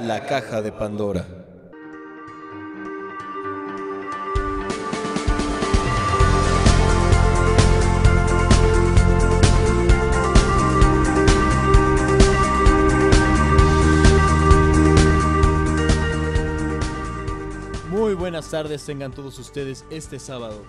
La caja de Pandora. Muy buenas tardes tengan todos ustedes este sábado.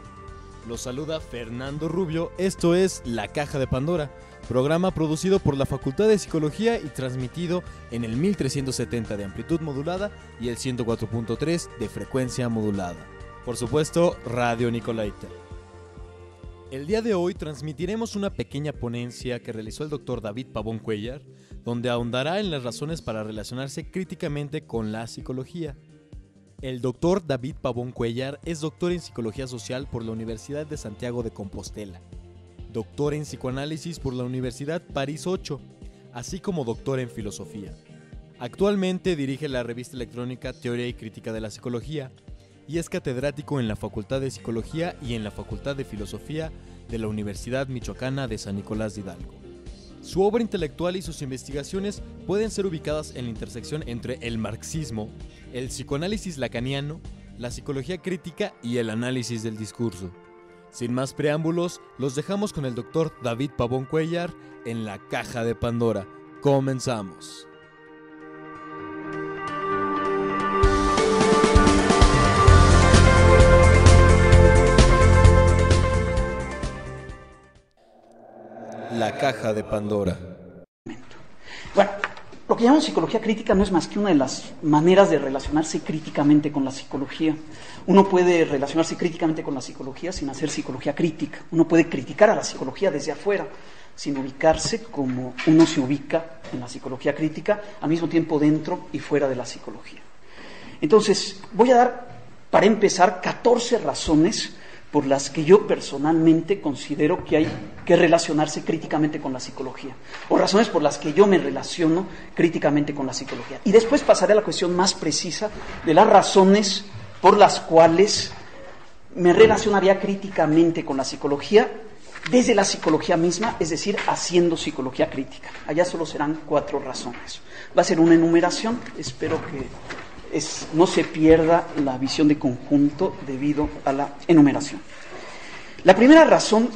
Los saluda Fernando Rubio, esto es La Caja de Pandora, programa producido por la Facultad de Psicología y transmitido en el 1370 de amplitud modulada y el 104.3 de frecuencia modulada. Por supuesto, Radio Nicolaita. El día de hoy transmitiremos una pequeña ponencia que realizó el Dr. David Pavón Cuéllar, donde ahondará en las razones para relacionarse críticamente con la psicología. El Dr. David Pavón Cuéllar es doctor en Psicología Social por la Universidad de Santiago de Compostela, doctor en Psicoanálisis por la Universidad París 8, así como doctor en Filosofía. Actualmente dirige la revista electrónica Teoría y Crítica de la Psicología y es catedrático en la Facultad de Psicología y en la Facultad de Filosofía de la Universidad Michoacana de San Nicolás de Hidalgo. Su obra intelectual y sus investigaciones pueden ser ubicadas en la intersección entre el marxismo, el psicoanálisis lacaniano, la psicología crítica y el análisis del discurso. Sin más preámbulos, los dejamos con el Dr. David Pavón Cuéllar en La Caja de Pandora. Comenzamos. La Caja de Pandora. Bueno, lo que llamamos psicología crítica no es más que una de las maneras de relacionarse críticamente con la psicología. Uno puede relacionarse críticamente con la psicología sin hacer psicología crítica. Uno puede criticar a la psicología desde afuera, sin ubicarse como uno se ubica en la psicología crítica, al mismo tiempo dentro y fuera de la psicología. Entonces, voy a dar, para empezar, 14 razones por las que yo personalmente considero que hay que relacionarse críticamente con la psicología, o razones por las que yo me relaciono críticamente con la psicología. Y después pasaré a la cuestión más precisa de las razones por las cuales me relacionaría críticamente con la psicología desde la psicología misma, es decir, haciendo psicología crítica. Allá solo serán 4 razones. Va a ser una enumeración, espero que no se pierda la visión de conjunto debido a la enumeración. La primera razón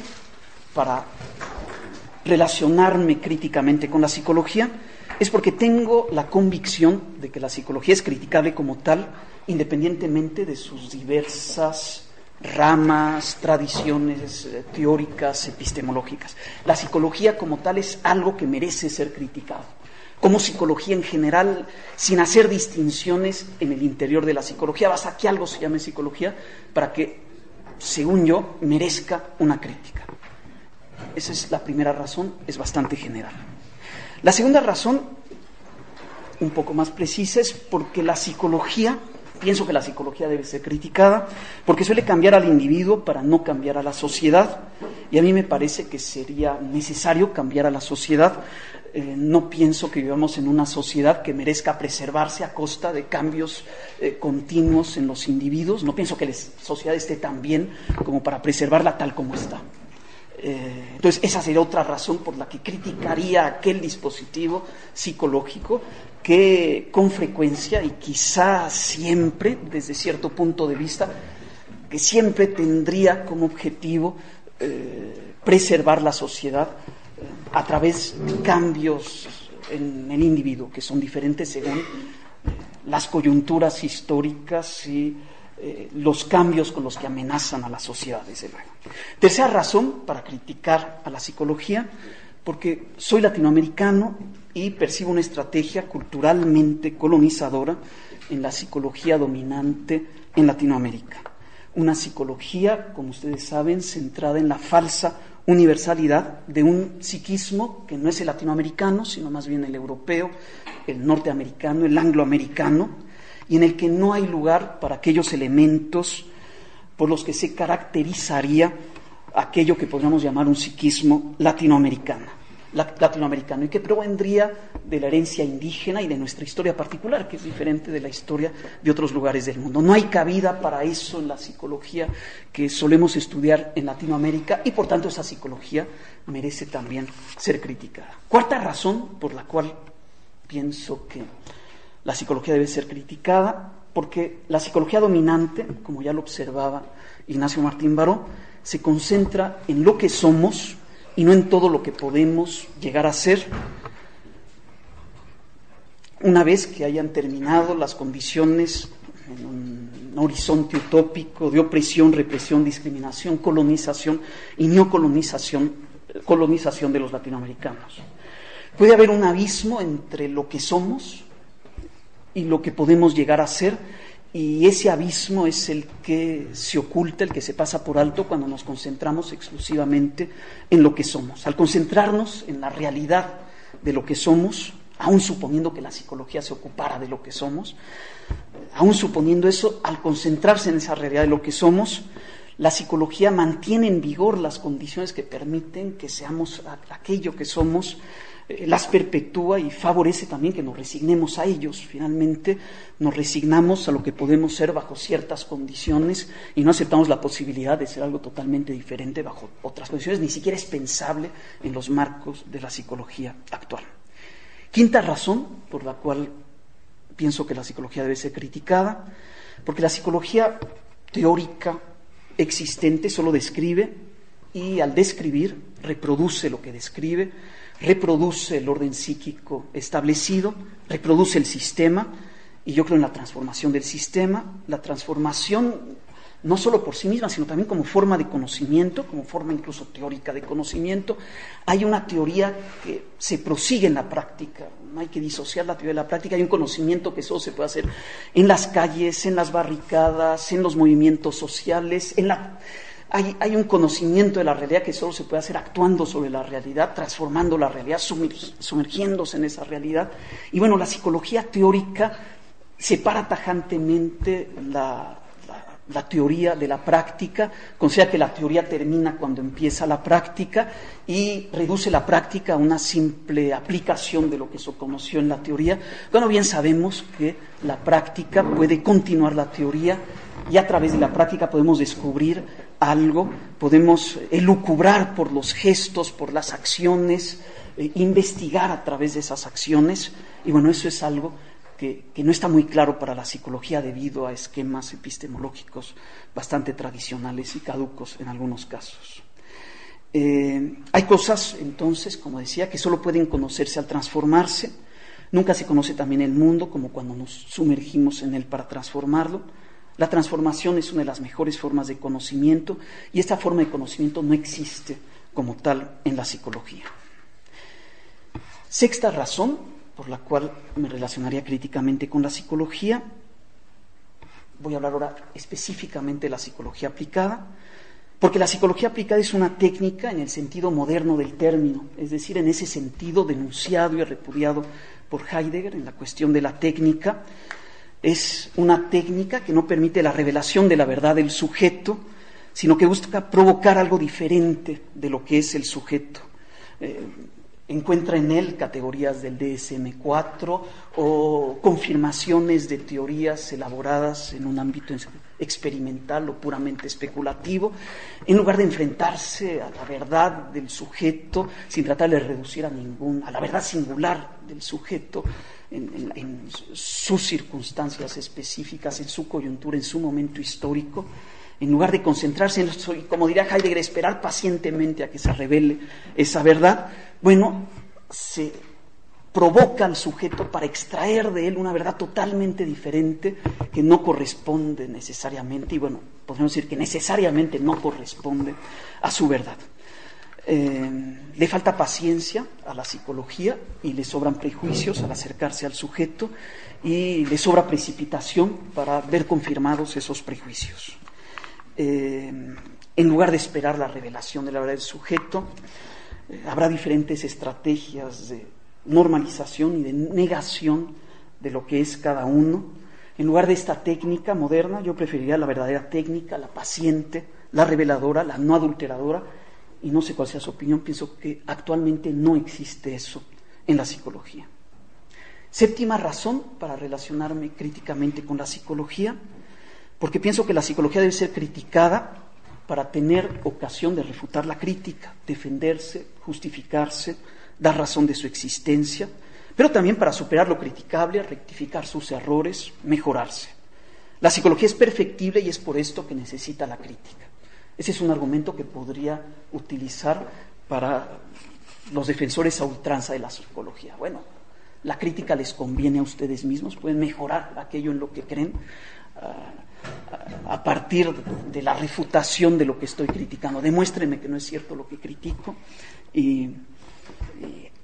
para relacionarme críticamente con la psicología es porque tengo la convicción de que la psicología es criticable como tal, independientemente de sus diversas ramas, tradiciones teóricas, epistemológicas. La psicología como tal es algo que merece ser criticado. Como psicología en general, sin hacer distinciones en el interior de la psicología. Basta que algo se llame psicología para que, según yo, merezca una crítica. Esa es la primera razón, es bastante general. La segunda razón, un poco más precisa, es porque pienso que la psicología debe ser criticada, porque suele cambiar al individuo para no cambiar a la sociedad, y a mí me parece que sería necesario cambiar a la sociedad. No pienso que vivamos en una sociedad que merezca preservarse a costa de cambios continuos en los individuos. No pienso que la sociedad esté tan bien como para preservarla tal como está. Entonces, esa sería otra razón por la que criticaría aquel dispositivo psicológico que con frecuencia y quizá siempre, desde cierto punto de vista, que siempre tendría como objetivo preservar la sociedad a través de cambios en el individuo, que son diferentes según las coyunturas históricas y los cambios con los que amenazan a la sociedad, desde luego. Tercera razón para criticar a la psicología, porque soy latinoamericano y percibo una estrategia culturalmente colonizadora en la psicología dominante en Latinoamérica. Una psicología, como ustedes saben, centrada en la falsa universalidad de un psiquismo que no es el latinoamericano, sino más bien el europeo, el norteamericano, el angloamericano, y en el que no hay lugar para aquellos elementos por los que se caracterizaría aquello que podríamos llamar un psiquismo latinoamericano, y que provendría de la herencia indígena y de nuestra historia particular, que es diferente de la historia de otros lugares del mundo. No hay cabida para eso en la psicología que solemos estudiar en Latinoamérica y por tanto esa psicología merece también ser criticada. Cuarta razón por la cual pienso que la psicología debe ser criticada, porque la psicología dominante, como ya lo observaba Ignacio Martín Baró, se concentra en lo que somos y no en todo lo que podemos llegar a ser. Una vez que hayan terminado las condiciones en un horizonte utópico de opresión, represión, discriminación, colonización y neocolonización de los latinoamericanos. Puede haber un abismo entre lo que somos y lo que podemos llegar a ser, y ese abismo es el que se oculta, el que se pasa por alto cuando nos concentramos exclusivamente en lo que somos. Al concentrarnos en la realidad de lo que somos, aún suponiendo que la psicología se ocupara de lo que somos, aún suponiendo eso, al concentrarse en esa realidad de lo que somos, la psicología mantiene en vigor las condiciones que permiten que seamos aquello que somos, las perpetúa y favorece también que nos resignemos a ellos. Finalmente nos resignamos a lo que podemos ser bajo ciertas condiciones y no aceptamos la posibilidad de ser algo totalmente diferente bajo otras condiciones, ni siquiera es pensable en los marcos de la psicología actual. Quinta razón por la cual pienso que la psicología debe ser criticada, porque la psicología teórica existente solo describe y al describir reproduce lo que describe, reproduce el orden psíquico establecido, reproduce el sistema, y yo creo en la transformación del sistema, la transformación no solo por sí misma, sino también como forma de conocimiento, como forma incluso teórica de conocimiento. Hay una teoría que se prosigue en la práctica, no hay que disociar la teoría de la práctica, hay un conocimiento que solo se puede hacer en las calles, en las barricadas, en los movimientos sociales, hay un conocimiento de la realidad que solo se puede hacer actuando sobre la realidad, transformando la realidad, sumergiéndose en esa realidad. Y bueno, la psicología teórica separa tajantemente la teoría de la práctica, considera que la teoría termina cuando empieza la práctica y reduce la práctica a una simple aplicación de lo que se conoció en la teoría, cuando bien sabemos que la práctica puede continuar la teoría y a través de la práctica podemos descubrir algo, podemos elucubrar por los gestos, por las acciones, investigar a través de esas acciones, y bueno, eso es algo que no está muy claro para la psicología debido a esquemas epistemológicos bastante tradicionales y caducos en algunos casos. Hay cosas, entonces, como decía, que solo pueden conocerse al transformarse. Nunca se conoce también el mundo como cuando nos sumergimos en él para transformarlo. La transformación es una de las mejores formas de conocimiento y esta forma de conocimiento no existe como tal en la psicología. Sexta razón por la cual me relacionaría críticamente con la psicología. Voy a hablar ahora específicamente de la psicología aplicada, porque la psicología aplicada es una técnica en el sentido moderno del término, es decir, en ese sentido denunciado y repudiado por Heidegger en la cuestión de la técnica. Es una técnica que no permite la revelación de la verdad del sujeto, sino que busca provocar algo diferente de lo que es el sujeto. Encuentra en él categorías del DSM-4 o confirmaciones de teorías elaboradas en un ámbito experimental o puramente especulativo, en lugar de enfrentarse a la verdad del sujeto sin tratar de reducir a la verdad singular del sujeto en sus circunstancias específicas, en su coyuntura, en su momento histórico. En lugar de concentrarse en eso, y como diría Heidegger, esperar pacientemente a que se revele esa verdad, bueno, se provoca al sujeto para extraer de él una verdad totalmente diferente que no corresponde necesariamente, y bueno, podemos decir que necesariamente no corresponde a su verdad. Le falta paciencia a la psicología y le sobran prejuicios al acercarse al sujeto y le sobra precipitación para ver confirmados esos prejuicios. En lugar de esperar la revelación de la verdad del sujeto, habrá diferentes estrategias de normalización y de negación de lo que es cada uno. En lugar de esta técnica moderna, yo preferiría la verdadera técnica, la paciente, la reveladora, la no adulteradora, y no sé cuál sea su opinión, pienso que actualmente no existe eso en la psicología. Séptima razón para relacionarme críticamente con la psicología, porque pienso que la psicología debe ser criticada para tener ocasión de refutar la crítica, defenderse, justificarse, dar razón de su existencia. pero también para superar lo criticable, rectificar sus errores, mejorarse. La psicología es perfectible y es por esto que necesita la crítica. Ese es un argumento que podría utilizar para los defensores a ultranza de la psicología. Bueno, la crítica les conviene a ustedes mismos, pueden mejorar aquello en lo que creen a partir de la refutación de lo que estoy criticando. Demuéstrenme que no es cierto lo que critico y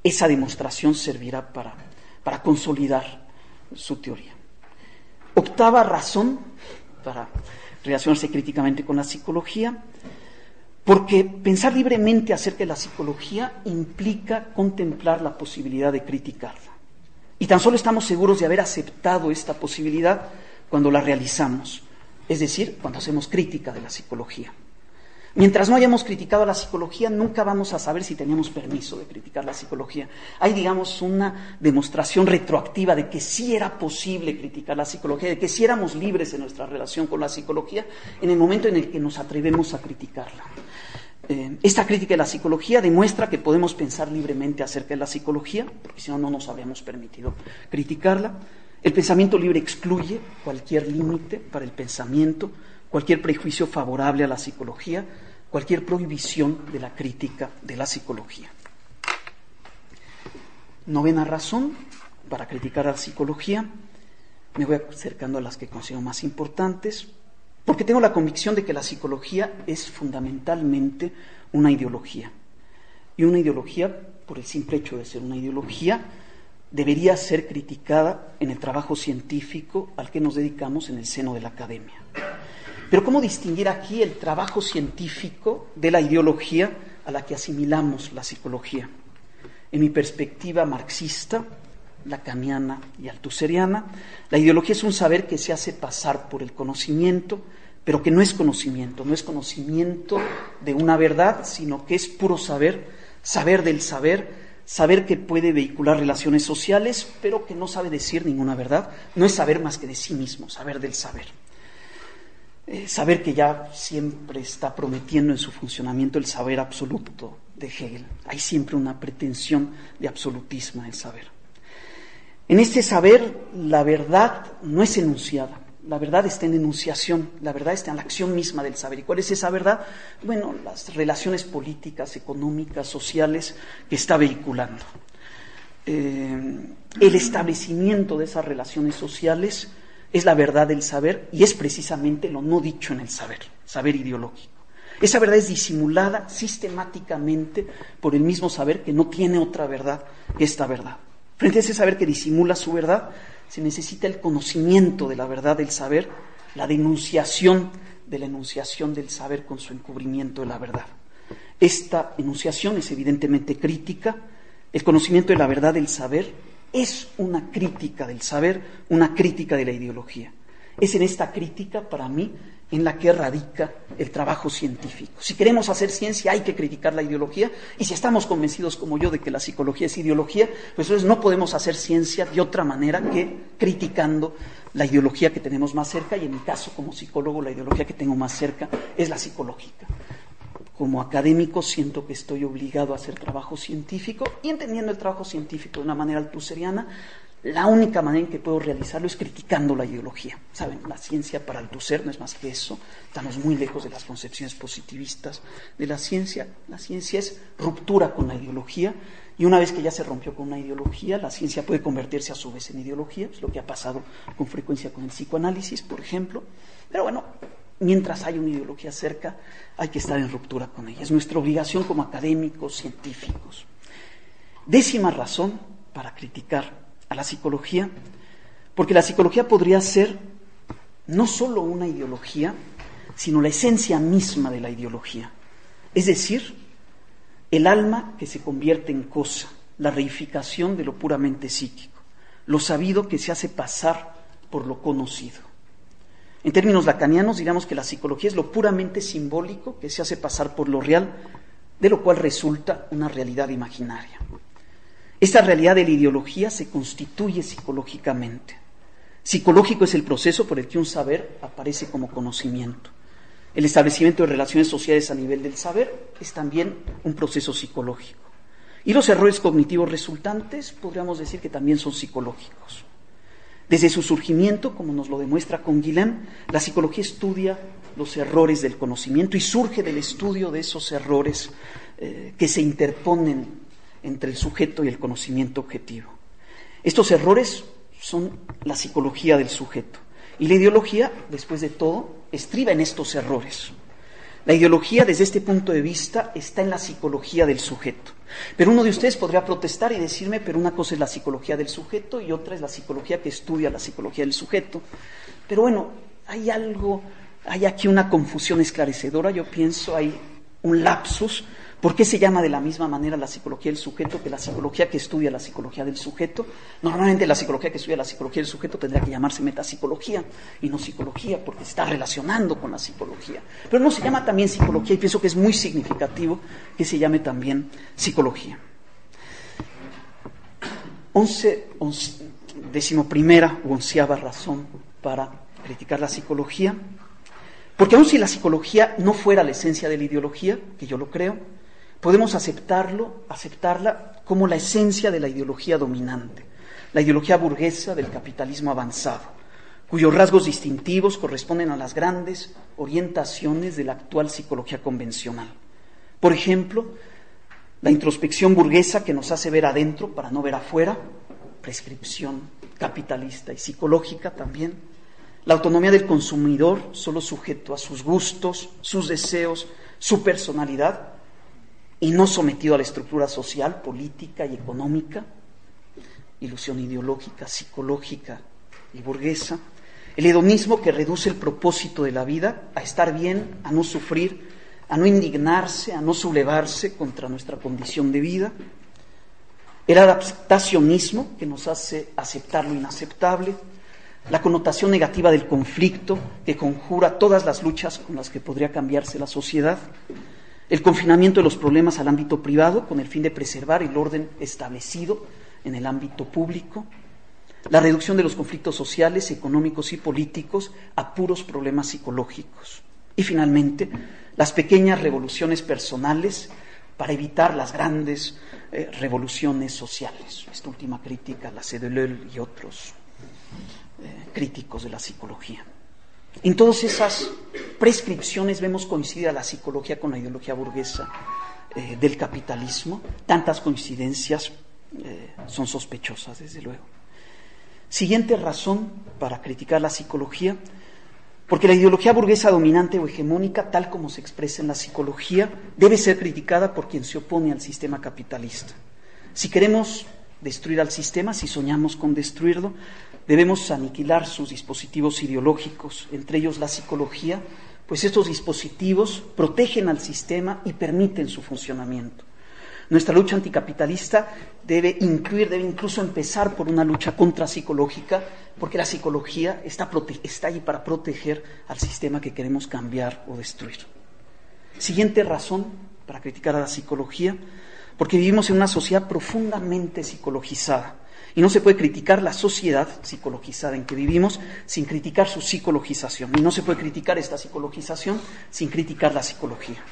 esa demostración servirá para consolidar su teoría. Octava razón para relacionarse críticamente con la psicología, porque pensar libremente acerca de la psicología implica contemplar la posibilidad de criticarla. Y tan solo estamos seguros de haber aceptado esta posibilidad cuando la realizamos, es decir, cuando hacemos crítica de la psicología. Mientras no hayamos criticado a la psicología, nunca vamos a saber si teníamos permiso de criticar la psicología. Hay, digamos, una demostración retroactiva de que sí era posible criticar la psicología, de que sí éramos libres en nuestra relación con la psicología en el momento en el que nos atrevemos a criticarla. Esta crítica de la psicología demuestra que podemos pensar libremente acerca de la psicología, porque si no, no nos habríamos permitido criticarla. El pensamiento libre excluye cualquier límite para el pensamiento, cualquier prejuicio favorable a la psicología, cualquier prohibición de la crítica de la psicología. Novena razón para criticar a la psicología, me voy acercando a las que considero más importantes, porque tengo la convicción de que la psicología es fundamentalmente una ideología. Y una ideología, por el simple hecho de ser una ideología, debería ser criticada en el trabajo científico al que nos dedicamos en el seno de la academia. Pero ¿cómo distinguir aquí el trabajo científico de la ideología a la que asimilamos la psicología? En mi perspectiva marxista, lacaniana y althuseriana, la ideología es un saber que se hace pasar por el conocimiento, pero que no es conocimiento de una verdad, sino que es puro saber, saber del saber, saber que puede vehicular relaciones sociales, pero que no sabe decir ninguna verdad, no es saber más que de sí mismo, saber del saber. Saber que ya siempre está prometiendo en su funcionamiento el saber absoluto de Hegel. Hay siempre una pretensión de absolutismo en el saber. En este saber, la verdad no es enunciada, la verdad está en enunciación, la verdad está en la acción misma del saber. ¿Y cuál es esa verdad? Bueno, las relaciones políticas, económicas, sociales que está vehiculando. El establecimiento de esas relaciones sociales es la verdad del saber y es precisamente lo no dicho en el saber, saber ideológico. Esa verdad es disimulada sistemáticamente por el mismo saber que no tiene otra verdad que esta verdad. Frente a ese saber que disimula su verdad, se necesita el conocimiento de la verdad del saber, la denunciación de la enunciación del saber con su encubrimiento de la verdad. Esta enunciación es evidentemente crítica, el conocimiento de la verdad del saber es una crítica del saber, una crítica de la ideología. Es en esta crítica, para mí, en la que radica el trabajo científico. Si queremos hacer ciencia hay que criticar la ideología, y si estamos convencidos como yo de que la psicología es ideología, pues entonces no podemos hacer ciencia de otra manera que criticando la ideología que tenemos más cerca, y en mi caso como psicólogo la ideología que tengo más cerca es la psicológica. Como académico siento que estoy obligado a hacer trabajo científico, y entendiendo el trabajo científico de una manera althuseriana, la única manera en que puedo realizarlo es criticando la ideología. Saben, la ciencia para Althusser no es más que eso. Estamos muy lejos de las concepciones positivistas de la ciencia. La ciencia es ruptura con la ideología, y una vez que ya se rompió con una ideología, la ciencia puede convertirse a su vez en ideología. Es lo que ha pasado con frecuencia con el psicoanálisis, por ejemplo. Pero bueno, mientras hay una ideología cerca, hay que estar en ruptura con ella. Es nuestra obligación como académicos, científicos. Décima razón para criticar a la psicología, porque la psicología podría ser no solo una ideología, sino la esencia misma de la ideología. Es decir, el alma que se convierte en cosa, la reificación de lo puramente psíquico, lo sabido que se hace pasar por lo conocido. En términos lacanianos diríamos que la psicología es lo puramente simbólico que se hace pasar por lo real, de lo cual resulta una realidad imaginaria. Esta realidad de la ideología se constituye psicológicamente. Psicológico es el proceso por el que un saber aparece como conocimiento. El establecimiento de relaciones sociales a nivel del saber es también un proceso psicológico. Y los errores cognitivos resultantes podríamos decir que también son psicológicos. Desde su surgimiento, como nos lo demuestra Canguilhem, la psicología estudia los errores del conocimiento y surge del estudio de esos errores que se interponen entre el sujeto y el conocimiento objetivo. Estos errores son la psicología del sujeto. Y la ideología, después de todo, estriba en estos errores. La ideología, desde este punto de vista, está en la psicología del sujeto. Pero uno de ustedes podría protestar y decirme, pero una cosa es la psicología del sujeto y otra es la psicología que estudia la psicología del sujeto. Pero bueno, hay aquí una confusión esclarecedora, yo pienso, hay un lapsus. ¿Por qué se llama de la misma manera la psicología del sujeto que la psicología que estudia la psicología del sujeto? Normalmente la psicología que estudia la psicología del sujeto tendría que llamarse metapsicología y no psicología porque se está relacionando con la psicología. Pero no se llama también psicología y pienso que es muy significativo que se llame también psicología. 11ª razón para criticar la psicología. Porque aun si la psicología no fuera la esencia de la ideología, que yo lo creo, podemos aceptarla como la esencia de la ideología dominante, la ideología burguesa del capitalismo avanzado, cuyos rasgos distintivos corresponden a las grandes orientaciones de la actual psicología convencional. Por ejemplo, la introspección burguesa que nos hace ver adentro para no ver afuera, prescripción capitalista y psicológica también. La autonomía del consumidor, solo sujeto a sus gustos, sus deseos, su personalidad, y no sometido a la estructura social, política y económica. Ilusión ideológica, psicológica y burguesa. El hedonismo que reduce el propósito de la vida a estar bien, a no sufrir, a no indignarse, a no sublevarse contra nuestra condición de vida. El adaptacionismo que nos hace aceptar lo inaceptable. La connotación negativa del conflicto que conjura todas las luchas con las que podría cambiarse la sociedad, el confinamiento de los problemas al ámbito privado con el fin de preservar el orden establecido en el ámbito público, la reducción de los conflictos sociales, económicos y políticos a puros problemas psicológicos y finalmente las pequeñas revoluciones personales para evitar las grandes revoluciones sociales. Esta última crítica la hace Deleuze y otros críticos de la psicología. En todas esas prescripciones vemos coincidir a la psicología con la ideología burguesa del capitalismo. Tantas coincidencias son sospechosas, desde luego. Siguiente razón para criticar la psicología, porque la ideología burguesa dominante o hegemónica, tal como se expresa en la psicología, debe ser criticada por quien se opone al sistema capitalista. Si queremos destruir al sistema, si soñamos con destruirlo, debemos aniquilar sus dispositivos ideológicos, entre ellos la psicología, pues estos dispositivos protegen al sistema y permiten su funcionamiento. Nuestra lucha anticapitalista debe incluso empezar por una lucha contrapsicológica, porque la psicología está ahí para proteger al sistema que queremos cambiar o destruir. Siguiente razón para criticar a la psicología, porque vivimos en una sociedad profundamente psicologizada. Y no se puede criticar la sociedad psicologizada en que vivimos sin criticar su psicologización. Y no se puede criticar esta psicologización sin criticar la psicología.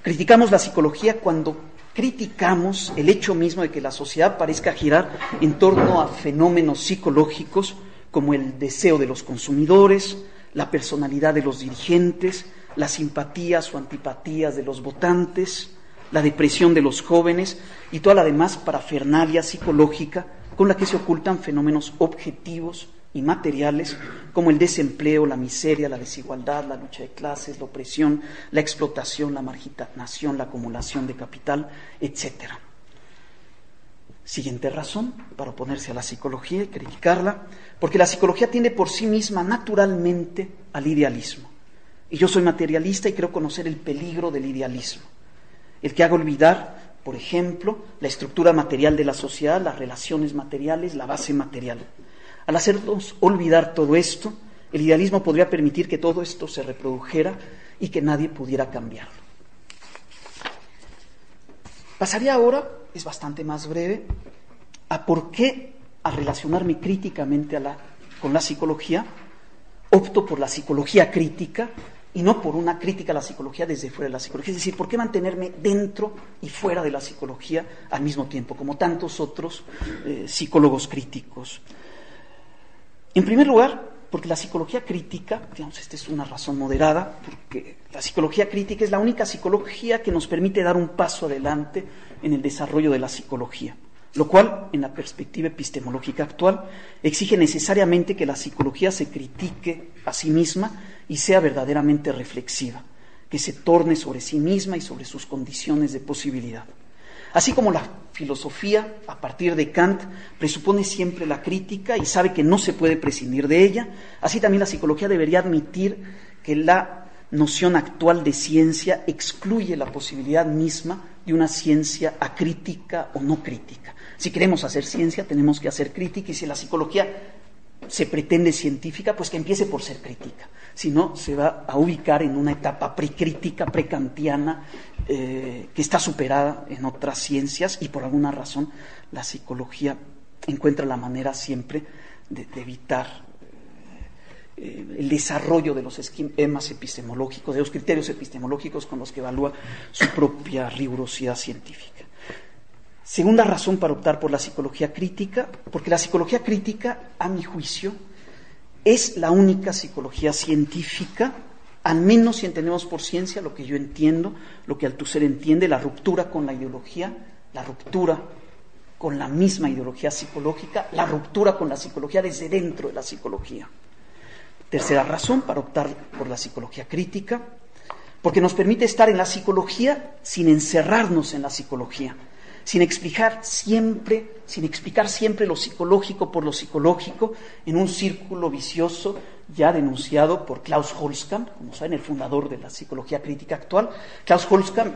Criticamos la psicología cuando criticamos el hecho mismo de que la sociedad parezca girar en torno a fenómenos psicológicos como el deseo de los consumidores, la personalidad de los dirigentes, las simpatías o antipatías de los votantes, la depresión de los jóvenes y toda la demás parafernalia psicológica con la que se ocultan fenómenos objetivos y materiales como el desempleo, la miseria, la desigualdad, la lucha de clases, la opresión, la explotación, la marginación, la acumulación de capital, etc. Siguiente razón para oponerse a la psicología y criticarla, porque la psicología tiende por sí misma naturalmente al idealismo. Y yo soy materialista y creo conocer el peligro del idealismo, el que haga olvidar, por ejemplo, la estructura material de la sociedad, las relaciones materiales, la base material. Al hacernos olvidar todo esto, el idealismo podría permitir que todo esto se reprodujera y que nadie pudiera cambiarlo. Pasaría ahora, es bastante más breve, a por qué, al relacionarme críticamente con la psicología, opto por la psicología crítica y no por una crítica a la psicología desde fuera de la psicología. Es decir, ¿por qué mantenerme dentro y fuera de la psicología al mismo tiempo, como tantos otros psicólogos críticos? En primer lugar, porque la psicología crítica, digamos, esta es una razón moderada, porque la psicología crítica es la única psicología que nos permite dar un paso adelante en el desarrollo de la psicología, lo cual, en la perspectiva epistemológica actual, exige necesariamente que la psicología se critique a sí misma y sea verdaderamente reflexiva, que se torne sobre sí misma y sobre sus condiciones de posibilidad. Así como la filosofía, a partir de Kant, presupone siempre la crítica y sabe que no se puede prescindir de ella, así también la psicología debería admitir que la noción actual de ciencia excluye la posibilidad misma de una ciencia acrítica o no crítica. Si queremos hacer ciencia, tenemos que hacer crítica, y si la psicología se pretende científica, pues que empiece por ser crítica. Si no, se va a ubicar en una etapa precrítica, prekantiana, que está superada en otras ciencias, y por alguna razón la psicología encuentra la manera siempre de evitar el desarrollo de los esquemas epistemológicos, de los criterios epistemológicos con los que evalúa su propia rigurosidad científica. Segunda razón para optar por la psicología crítica, porque la psicología crítica, a mi juicio, es la única psicología científica, al menos si entendemos por ciencia lo que yo entiendo, lo que Althusser entiende, la ruptura con la ideología, la ruptura con la misma ideología psicológica, la ruptura con la psicología desde dentro de la psicología. Tercera razón para optar por la psicología crítica, porque nos permite estar en la psicología sin encerrarnos en la psicología, sin explicar siempre lo psicológico por lo psicológico, en un círculo vicioso ya denunciado por Klaus Holzkamp, como saben, el fundador de la psicología crítica actual. Klaus Holzkamp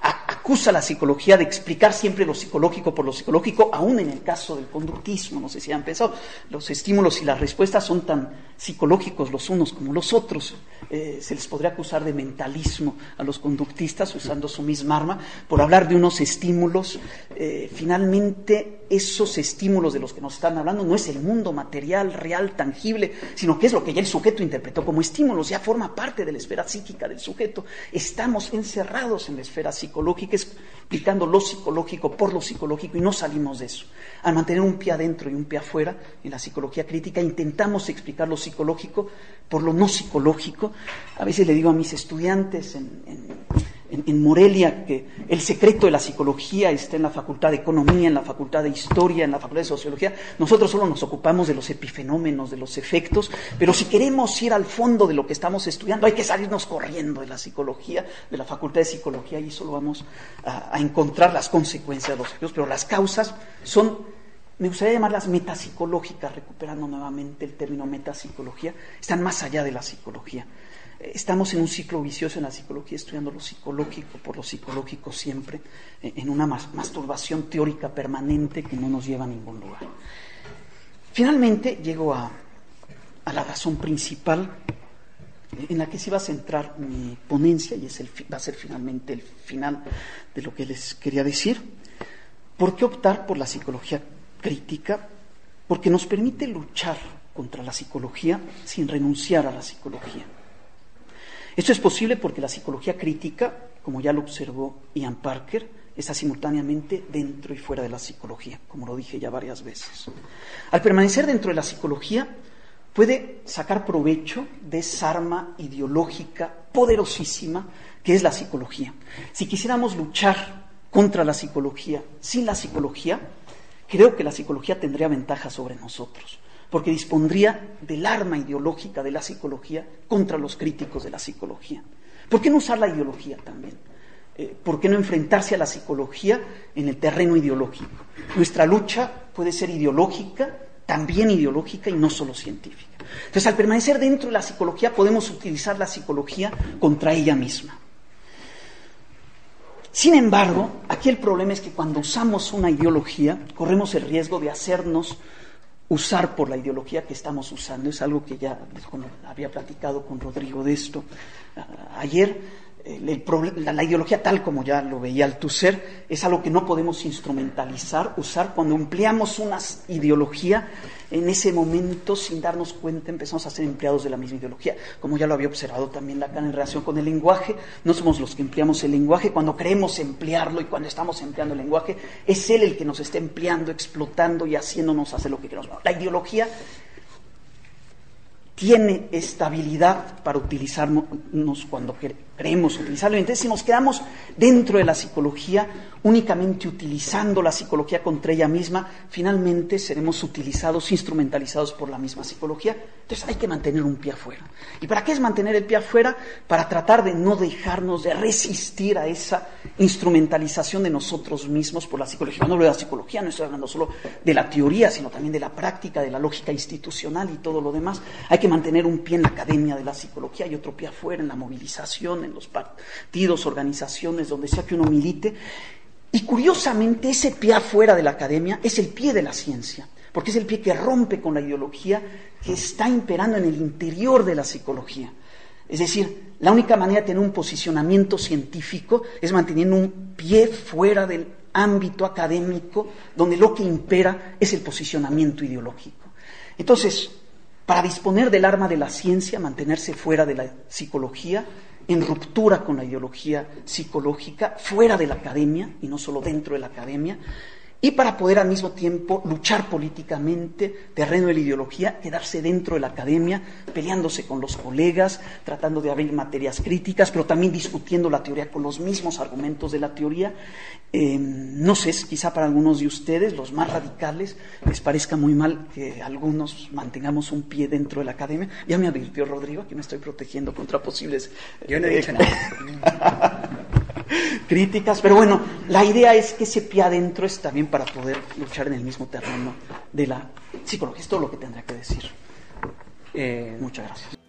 acusa a la psicología de explicar siempre lo psicológico por lo psicológico, aún en el caso del conductismo. No sé si han pensado, los estímulos y las respuestas son tan psicológicos los unos como los otros. Se les podría acusar de mentalismo a los conductistas, usando su misma arma, por hablar de unos estímulos. Finalmente, esos estímulos de los que nos están hablando no es el mundo material, real, tangible, sino que es lo que ya el sujeto interpretó como estímulos, ya forma parte de la esfera psíquica del sujeto. Estamos encerrados en la esfera psicológica, explicando lo psicológico por lo psicológico, y no salimos de eso. Al mantener un pie adentro y un pie afuera, en la psicología crítica intentamos explicar lo psicológico por lo no psicológico. A veces le digo a mis estudiantes en Morelia que el secreto de la psicología está en la Facultad de Economía, en la Facultad de Historia, en la Facultad de Sociología. Nosotros solo nos ocupamos de los epifenómenos, de los efectos, pero si queremos ir al fondo de lo que estamos estudiando, hay que salirnos corriendo de la psicología, de la Facultad de Psicología, y solo vamos a encontrar las consecuencias de los efectos, pero las causas son, me gustaría llamarlas metapsicológicas, recuperando nuevamente el término metapsicología, están más allá de la psicología. Estamos en un ciclo vicioso en la psicología, estudiando lo psicológico por lo psicológico siempre, en una masturbación teórica permanente que no nos lleva a ningún lugar. Finalmente llego a la razón principal en la que se va a centrar mi ponencia, y va a ser finalmente el final de lo que les quería decir. ¿Por qué optar por la psicología crítica? Porque nos permite luchar contra la psicología sin renunciar a la psicología. Esto es posible porque la psicología crítica, como ya lo observó Ian Parker, está simultáneamente dentro y fuera de la psicología, como lo dije ya varias veces. Al permanecer dentro de la psicología, puede sacar provecho de esa arma ideológica poderosísima que es la psicología. Si quisiéramos luchar contra la psicología sin la psicología, creo que la psicología tendría ventaja sobre nosotros, porque dispondría del arma ideológica de la psicología contra los críticos de la psicología. ¿Por qué no usar la ideología también? ¿Por qué no enfrentarse a la psicología en el terreno ideológico? Nuestra lucha puede ser ideológica, también ideológica y no solo científica. Entonces, al permanecer dentro de la psicología, podemos utilizar la psicología contra ella misma. Sin embargo, aquí el problema es que cuando usamos una ideología, corremos el riesgo de hacernos usar por la ideología que estamos usando. Es algo que ya había platicado con Rodrigo de esto ayer. la ideología tal como ya lo veía Althusser es algo que no podemos instrumentalizar, usar. Cuando empleamos una ideología, en ese momento, sin darnos cuenta, empezamos a ser empleados de la misma ideología. Como ya lo había observado también Lacan en relación con el lenguaje, no somos los que empleamos el lenguaje. Cuando queremos emplearlo y cuando estamos empleando el lenguaje, es él el que nos está empleando, explotando y haciéndonos hacer lo que queremos. La ideología tiene estabilidad para utilizarnos cuando queremos utilizarlo. Y entonces, si nos quedamos dentro de la psicología, únicamente utilizando la psicología contra ella misma, finalmente seremos utilizados, instrumentalizados por la misma psicología. Entonces hay que mantener un pie afuera. ¿Y para qué es mantener el pie afuera? Para tratar de no dejarnos de resistir a esa instrumentalización de nosotros mismos por la psicología. Cuando hablo de la psicología no estoy hablando solo de la teoría, sino también de la práctica, de la lógica institucional y todo lo demás. Hay que mantener un pie en la academia de la psicología y otro pie afuera en la movilización, en los partidos, organizaciones, donde sea que uno milite. Y curiosamente ese pie afuera de la academia es el pie de la ciencia, porque es el pie que rompe con la ideología que está imperando en el interior de la psicología. Es decir, la única manera de tener un posicionamiento científico es manteniendo un pie fuera del ámbito académico, donde lo que impera es el posicionamiento ideológico. Entonces, para disponer del arma de la ciencia, mantenerse fuera de la psicología, en ruptura con la ideología psicológica, fuera de la academia y no solo dentro de la academia, y para poder al mismo tiempo luchar políticamente, terreno de la ideología, quedarse dentro de la academia, peleándose con los colegas, tratando de abrir materias críticas, pero también discutiendo la teoría con los mismos argumentos de la teoría. No sé, quizá para algunos de ustedes, los más radicales, les parezca muy mal que algunos mantengamos un pie dentro de la academia. Ya me advirtió Rodrigo que me estoy protegiendo contra posibles... Yo no he dicho nada. Críticas, pero bueno, la idea es que ese pie adentro es también para poder luchar en el mismo terreno de la psicología. Es todo lo que tendría que decir. Muchas gracias.